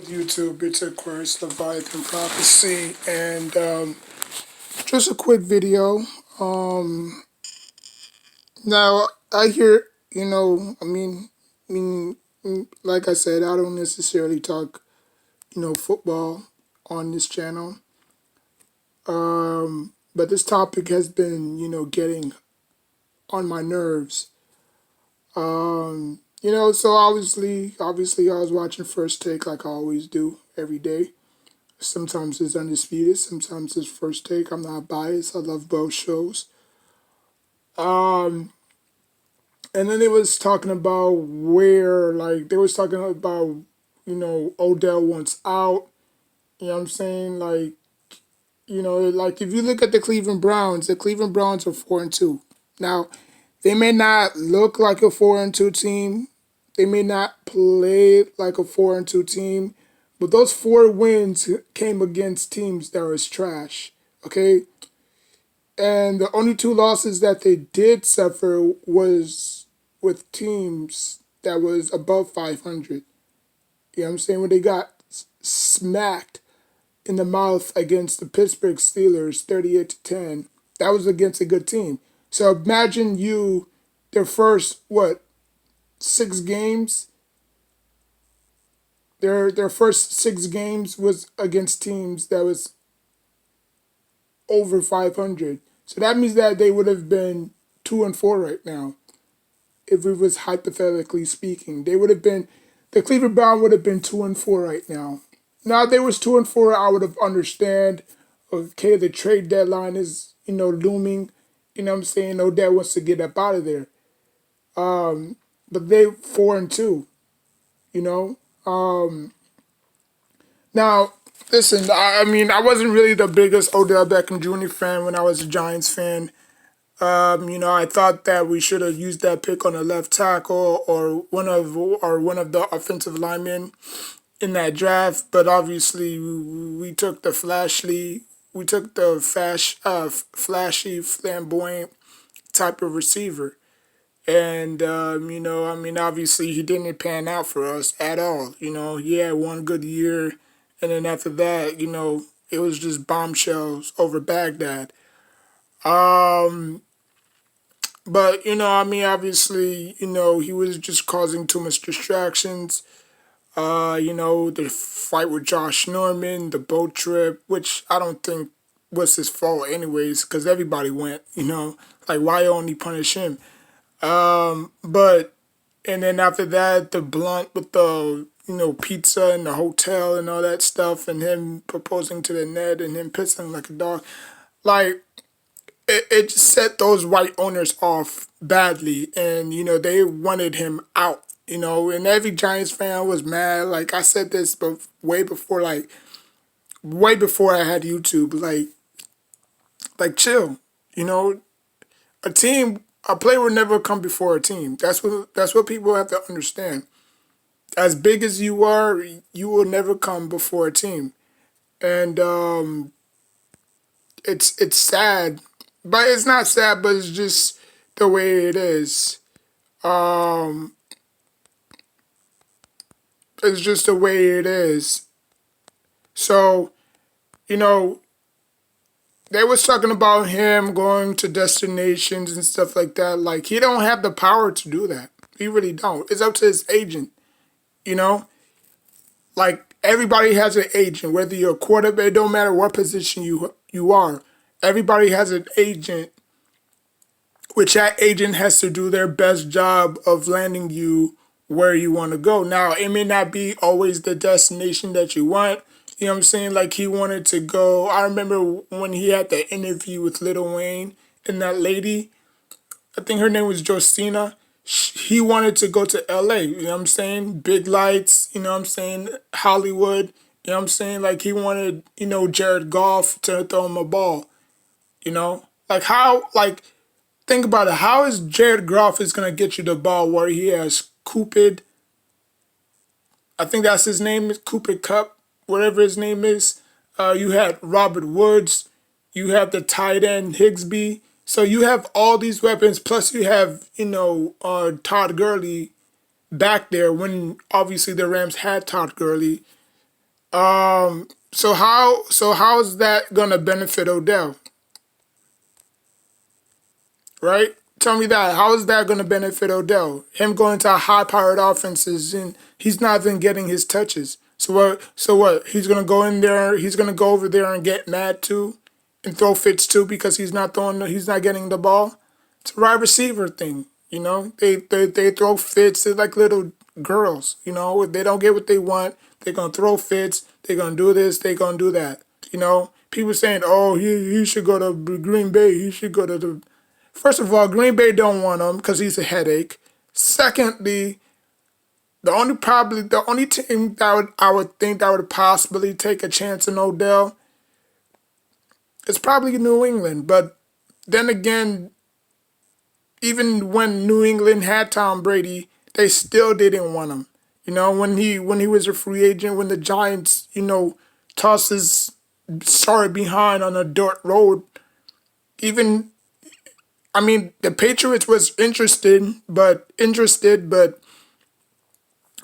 YouTube? It's Aquarius Leviathan Prophecy, and just a quick video. Um, Now I hear, like I said, I don't necessarily talk, football on this channel. But this topic has been, getting on my nerves. So obviously, I was watching First Take like I always do every day. Sometimes it's Undisputed, sometimes it's First Take. I'm not biased. I love both shows. Um, and then they was talking about Odell wants out. You know what I'm saying? Like if you look at the Cleveland Browns are 4-2. Now, they may not look like a 4-2 team. They may not play like a 4-2 team, but those 4 wins came against teams that was trash. Okay? And the only 2 losses that they did suffer was with teams that was above 500. You know what I'm saying? When they got smacked in the mouth against the Pittsburgh Steelers 38-10, that was against a good team. So imagine their first, 6 games? Their first 6 games was against teams that was over 500. So that means that they would have been 2-4 right now. If it was hypothetically speaking, the Cleveland Brown would have been 2-4 right now. Now, if they was 2-4, I would have understand. Okay, the trade deadline is looming. You know what I'm saying? Odell wants to get up out of there. But they 4-2. You know. Now, listen. I wasn't really the biggest Odell Beckham Jr. fan when I was a Giants fan. I thought that we should have used that pick on a left tackle or one of the offensive linemen in that draft, but obviously we took the flashy, flamboyant type of receiver, and obviously he didn't pan out for us at all. He had 1 good year, and then after that, it was just bombshells over Baghdad. Um, But obviously, he was just causing too much distractions. The fight with Josh Norman, the boat trip, which I don't think was his fault anyways, because everybody went. Like why only punish him? But and then after that, the blunt with the pizza in the hotel and all that stuff, and him proposing to the net and him pissing like a dog, like it set those white owners off badly, and they wanted him out. And every Giants fan was mad. Like I said this, but way before I had YouTube. Like chill. You know, a player will never come before a team. That's what people have to understand. As big as you are, you will never come before a team, and it's sad, but it's not sad, but it's just the way it is. Um, it's just the way it is. So, you know, they was talking about him going to destinations and stuff like that. Like he don't have the power to do that. He really don't. It's up to his agent, you know? Like everybody has an agent, whether you're a quarterback, it don't matter what position you are. Everybody has an agent, which that agent has to do their best job of landing you where you want to go. Now, it may not be always the destination that you want. You know what I'm saying? Like he wanted to go. I remember when he had the interview with Lil Wayne and that lady, I think her name was Jostina. He wanted to go to LA, you know what I'm saying? Big lights, you know what I'm saying? Hollywood, you know what I'm saying? Like he wanted, Jared Goff to throw him a ball, you know? Think about it. How is Jared Goff is gonna get you the ball where he has Cupid? I think that's his name, is Cupid Cup, whatever his name is. You had Robert Woods. You have the tight end Higsby. So you have all these weapons. Plus you have Todd Gurley back there when obviously the Rams had Todd Gurley. So how is that gonna benefit Odell, right? Tell me that. How is that gonna benefit Odell? Him going to high-powered offenses and he's not even getting his touches. So what? So what? He's gonna go in there. He's gonna go over there and get mad too, and throw fits too because he's not throwing. He's not getting the ball. It's a wide receiver thing. They throw fits. They're like little girls. If they don't get what they want, they're gonna throw fits. They're gonna do this. They're gonna do that. People saying, "Oh, he should go to Green Bay. He should go to the." First of all, Green Bay don't want him because he's a headache. Secondly, the only team that I would think that would possibly take a chance in Odell is probably New England. But then again, even when New England had Tom Brady, they still didn't want him. When he was a free agent, when the Giants, tossed his sorry behind on a dirt road, even I mean the Patriots was interested, but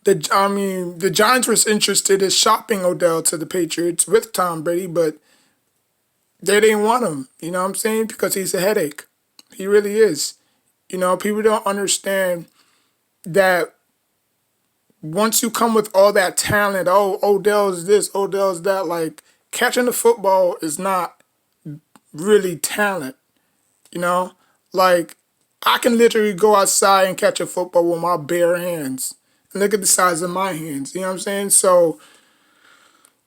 the Giants was interested in shopping Odell to the Patriots with Tom Brady, but they didn't want him. You know what I'm saying? Because he's a headache. He really is. People don't understand that once you come with all that talent, oh, Odell's this, Odell's that, like catching the football is not really talent, you know? Like I can literally go outside and catch a football with my bare hands. And look at the size of my hands, you know what I'm saying? So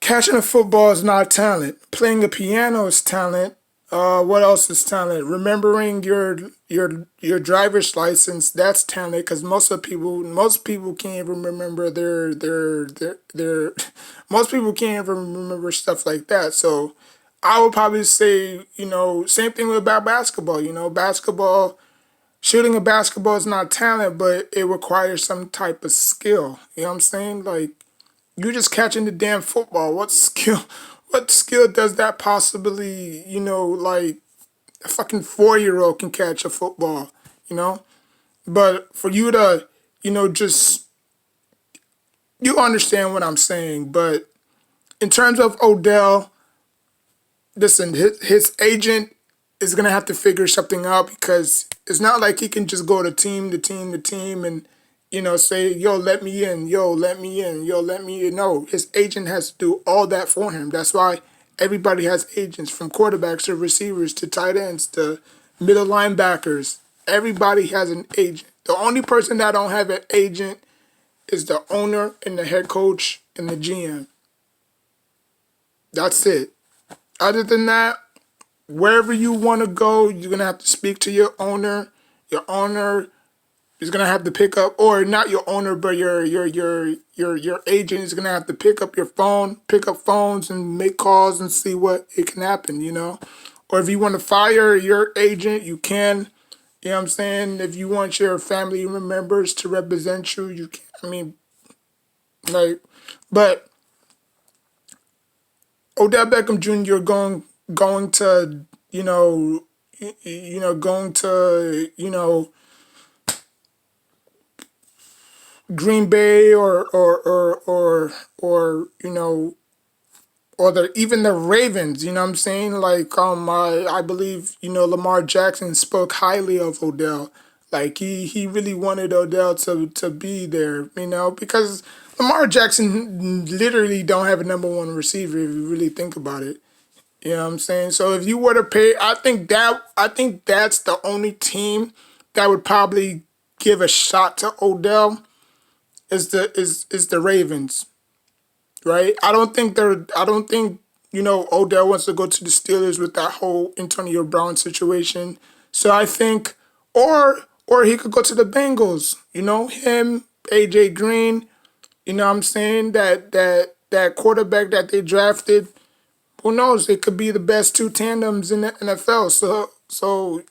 catching a football is not talent. Playing a piano is talent. What else is talent? Remembering your driver's license, that's talent. Because most people can't even remember their most people can't even remember stuff like that. So I would probably say, same thing about basketball. Shooting a basketball is not talent, but it requires some type of skill. You know what I'm saying? Like you just catching the damn football. What skill does that possibly, like a fucking 4 year old can catch a football, you know? But for you to, just you understand what I'm saying. But in terms of Odell, listen, his agent is gonna have to figure something out because it's not like he can just go to team to team to team and say, yo, let me in, yo, let me in, yo, let me in. No, his agent has to do all that for him. That's why everybody has agents, from quarterbacks to receivers to tight ends to middle linebackers. Everybody has an agent. The only person that don't have an agent is the owner and the head coach and the GM. That's it. Other than that, wherever you want to go, you're gonna have to speak to your owner. Your owner is gonna have to pick up, or not your owner, but your agent is gonna have to pick up phones and make calls and see what it can happen. Or if you want to fire your agent, you can. You know what I'm saying? If you want your family members to represent you, you can. I mean, like, but Odell Beckham Jr. going to going to Green Bay or even the Ravens. You know what I'm saying? Like I believe Lamar Jackson spoke highly of Odell. Like he really wanted Odell to be there. Because Lamar Jackson literally don't have a number one receiver if you really think about it. You know what I'm saying? So if you were to pay, I think that's the only team that would probably give a shot to Odell is the Ravens, right? I don't think Odell wants to go to the Steelers with that whole Antonio Brown situation. So I think or he could go to the Bengals, him, AJ Green, you know what I'm saying? That quarterback that they drafted, who knows? It could be the best two tandems in the NFL. So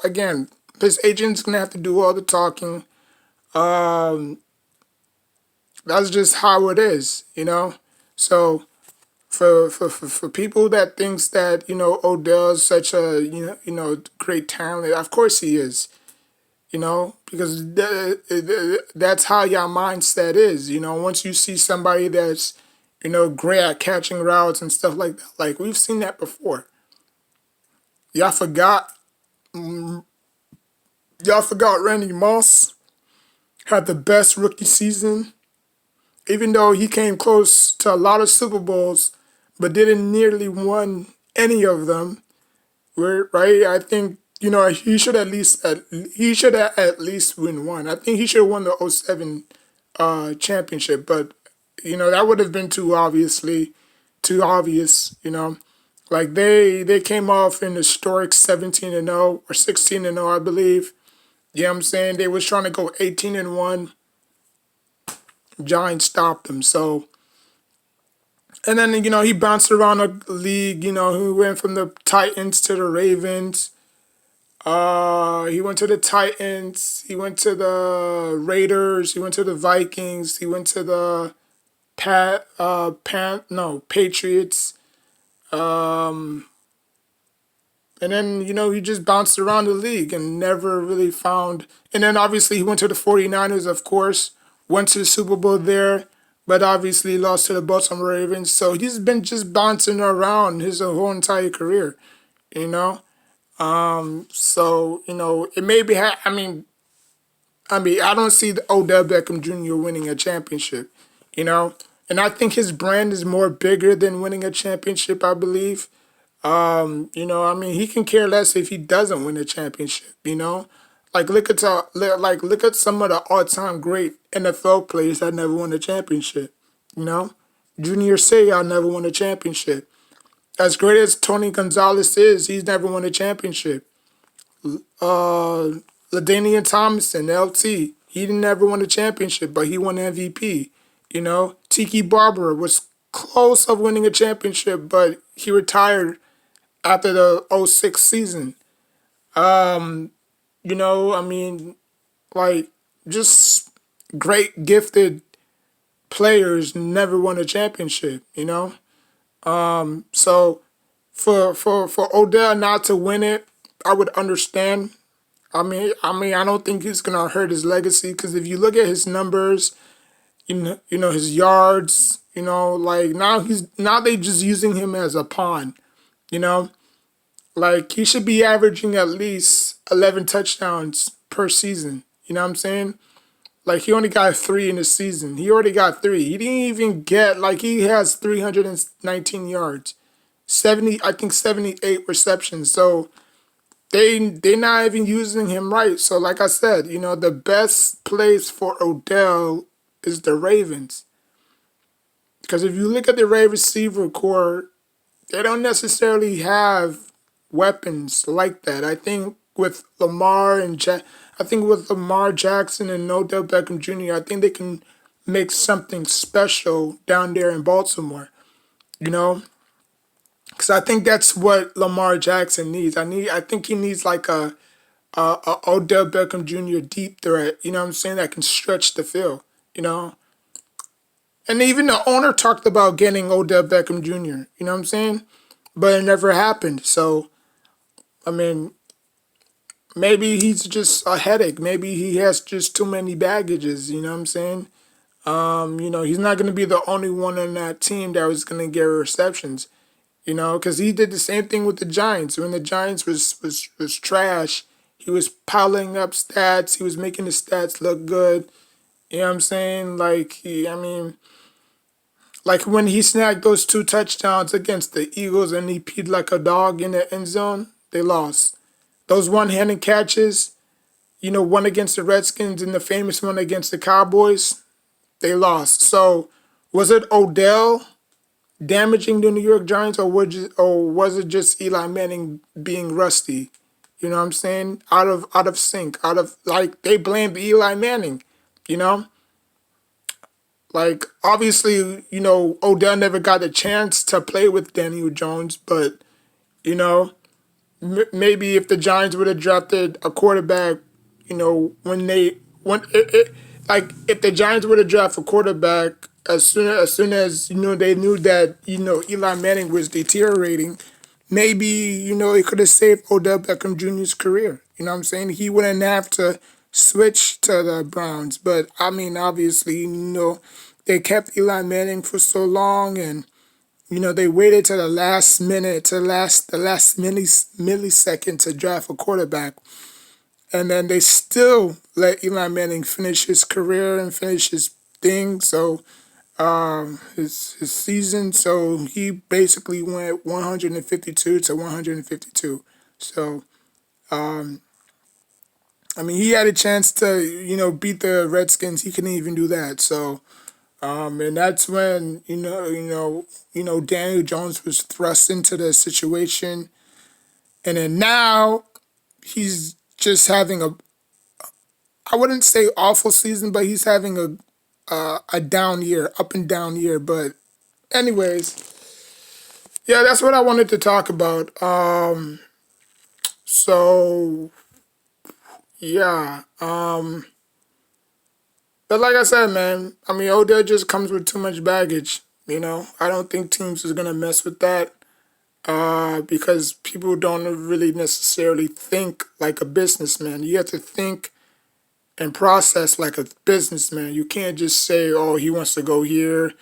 again, his agent's gonna have to do all the talking. Um, that's just how it is. So for people that thinks that Odell's such a great talent, of course he is. Because that's how your mindset is. Once you see somebody that's great at catching routes and stuff like that. Like we've seen that before. Y'all forgot, y'all forgot Randy Moss had the best rookie season, even though he came close to a lot of Super Bowls, but didn't nearly won any of them. Right? I think he should at least win one. I think he should have won the '07 championship, but that would have been too obvious. Like they came off an historic 17-0 or 16-0, I believe. You know what I'm saying? They was trying to go 18-1. Giants stopped them. So, and then he bounced around the league. He went from the Titans to the Ravens. He went to the Titans. He went to the Raiders. He went to the Vikings. He went to the Patriots. And then, he just bounced around the league and never really found. And then obviously he went to the 49ers, of course, went to the Super Bowl there, but obviously lost to the Baltimore Ravens. So he's been just bouncing around his whole entire career, you know? So, it may be, I don't see the Odell Beckham Jr. winning a championship, you know? And I think his brand is more bigger than winning a championship, I believe. He can care less if he doesn't win a championship. Like look at some of the all-time great NFL players that never won a championship. You know, Junior Seau never won a championship. As great as Tony Gonzalez is, he's never won a championship. LaDainian Tomlinson, LT, he never won a championship, but he won MVP. Tiki Barber was close of winning a championship, but he retired after the '06 season. Like just great gifted players never won a championship. So for Odell not to win it, I would understand. I don't think it's gonna hurt his legacy because if you look at his numbers, his yards, like now they just using him as a pawn, you know. Like he should be averaging at least 11 touchdowns per season. You know what I'm saying? Like he only got three in the season. He already got three. He didn't even get like he has 319 yards, 78 receptions. So they're not even using him right. So like I said, the best place for Odell is the Ravens. Because if you look at the Ray receiver core, they don't necessarily have weapons like that. I think with Lamar Jackson and Odell Beckham Jr., I think they can make something special down there in Baltimore. You know, because I think that's what Lamar Jackson needs. I think he needs like a Odell Beckham Jr. deep threat. You know what I'm saying? That can stretch the field. You know, and even the owner talked about getting Odell Beckham Jr. You know what I'm saying? But it never happened. So I mean, maybe he's just a headache. Maybe he has just too many baggages. You know what I'm saying? He's not going to be the only one on that team that was going to get receptions. Because he did the same thing with the Giants. When the Giants was trash, he was piling up stats. He was making the stats look good. You know what I'm saying? Like when he snagged those two touchdowns against the Eagles and he peed like a dog in the end zone, they lost. Those one-handed catches, one against the Redskins and the famous one against the Cowboys, they lost. So was it Odell damaging the New York Giants or was it just Eli Manning being rusty? You know what I'm saying? Out of sync, like they blamed Eli Manning, you know? Like obviously, Odell never got a chance to play with Daniel Jones, but you know, maybe if the Giants would have drafted a quarterback, like if the Giants would have drafted a quarterback as they knew that Eli Manning was deteriorating, maybe it could have saved Odell Beckham Jr.'s career. You know what I'm saying? He wouldn't have to switch to the Browns, but obviously they kept Eli Manning for so long, and they waited to the last minute, to the last millisecond to draft a quarterback, and then they still let Eli Manning finish his career and finish his thing. So his season. So he basically went 152 to 152. So I mean, he had a chance to beat the Redskins. He couldn't even do that. So and that's when Daniel Jones was thrust into the situation, and then now he's just having I wouldn't say awful season, but he's having a down year, up and down year. But anyways, yeah, that's what I wanted to talk about. So yeah, but like I said, man, I mean Odell just comes with too much baggage. I don't think teams is gonna mess with that. Because people don't really necessarily think like a businessman. You have to think and process like a businessman. You can't just say, "Oh, he wants to go here,"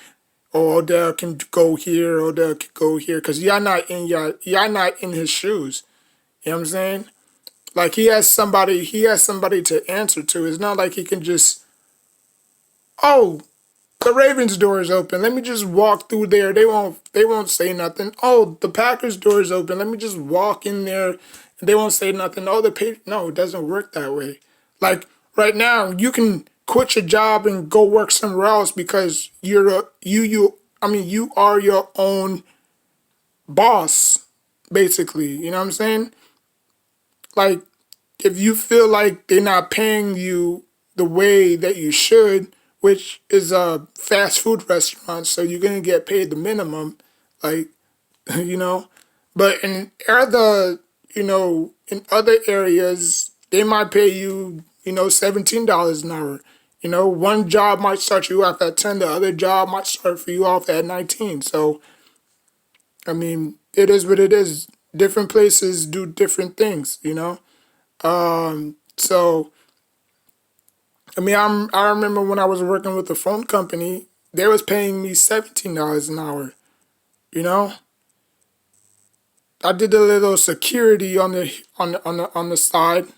or "Odell can go here," "Odell can go here," because you're not in his shoes. You know what I'm saying? Like he has somebody to answer to. It's not like he can just, oh, the Ravens door is open. Let me just walk through there. They won't say nothing. Oh, the Packers door is open. Let me just walk in there. They won't say nothing. Oh, no, it doesn't work that way. Like right now, you can quit your job and go work somewhere else because you are your own boss, basically. You know what I'm saying? Like if you feel like they're not paying you the way that you should, which is a fast food restaurant, so you're gonna get paid the minimum, like you know. But in other areas, they might pay you, $17 an hour. One job might start you off at 10, the other job might start for you off at 19. So I mean, it is what it is. Different places do different things. So I mean, I remember when I was working with a phone company, they was paying me $17 an hour. You know, I did a little security on the side,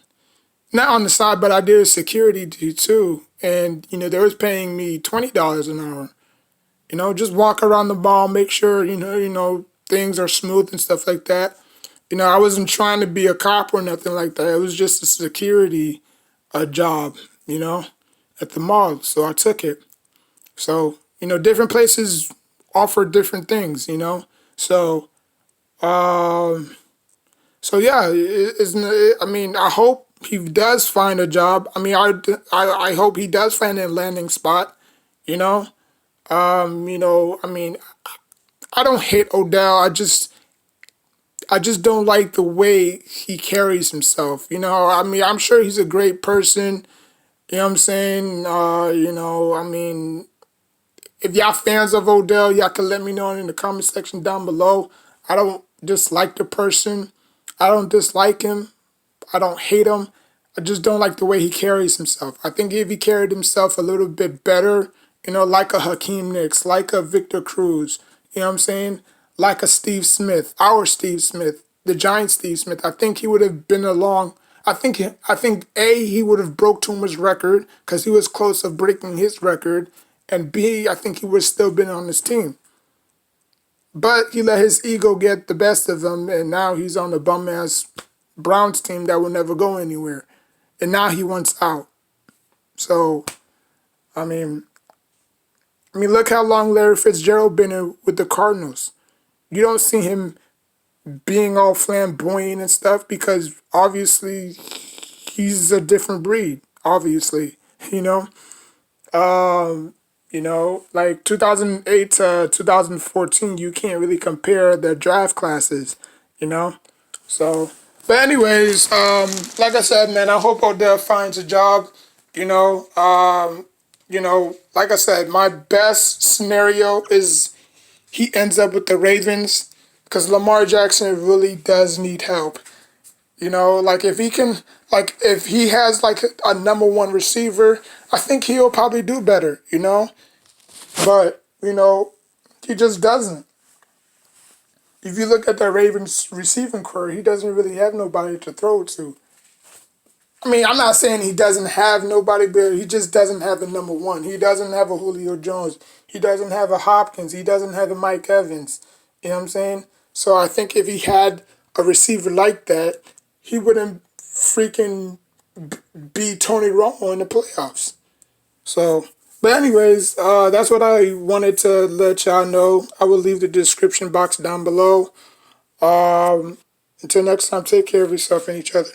not on the side, but I did a security too, and they was paying me $20 an hour. Just walk around the mall, make sure things are smooth and stuff like that. I wasn't trying to be a cop or nothing like that. It was just a security job, at the mall. So I took it. So, different places offer different things. So, um, so yeah, I mean, I hope he does find a job. I mean, I hope he does find a landing spot, you know? I mean, I don't hate Odell. I just don't like the way he carries himself. I mean, I'm sure he's a great person. You know what I'm saying? I mean, if y'all fans of Odell, y'all can let me know in the comment section down below. I don't dislike the person. I don't dislike him. I don't hate him. I just don't like the way he carries himself. I think if he carried himself a little bit better, like a Hakeem Nicks, like a Victor Cruz, you know what I'm saying? Like a Steve Smith, our Steve Smith, the Giant Steve Smith, I think he would have been along. I think A, he would have broke Toomer's record because he was close of breaking his record, and B, I think he would have still been on his team. But he let his ego get the best of him, and now he's on the bum ass Browns team that will never go anywhere. And now he wants out. So, I mean, look how long Larry Fitzgerald been with the Cardinals. You don't see him being all flamboyant and stuff because obviously he's a different breed. Obviously, you know. Like 2008 to 2014, you can't really compare the draft classes. You know. So, but anyways, like I said, man, I hope Odell finds a job. You know, like I said, my best scenario is he ends up with the Ravens because Lamar Jackson really does need help. Like if he has like a number one receiver, I think he'll probably do better. But, he just doesn't. If you look at the Ravens receiving core, he doesn't really have nobody to throw to. I mean, I'm not saying he doesn't have nobody, but he just doesn't have the number one. He doesn't have a Julio Jones. He doesn't have a Hopkins. He doesn't have a Mike Evans. You know what I'm saying? So I think if he had a receiver like that, he wouldn't freaking be Tony Romo in the playoffs. So, but anyways, that's what I wanted to let y'all know. I will leave the description box down below. Until next time, take care of yourself and each other.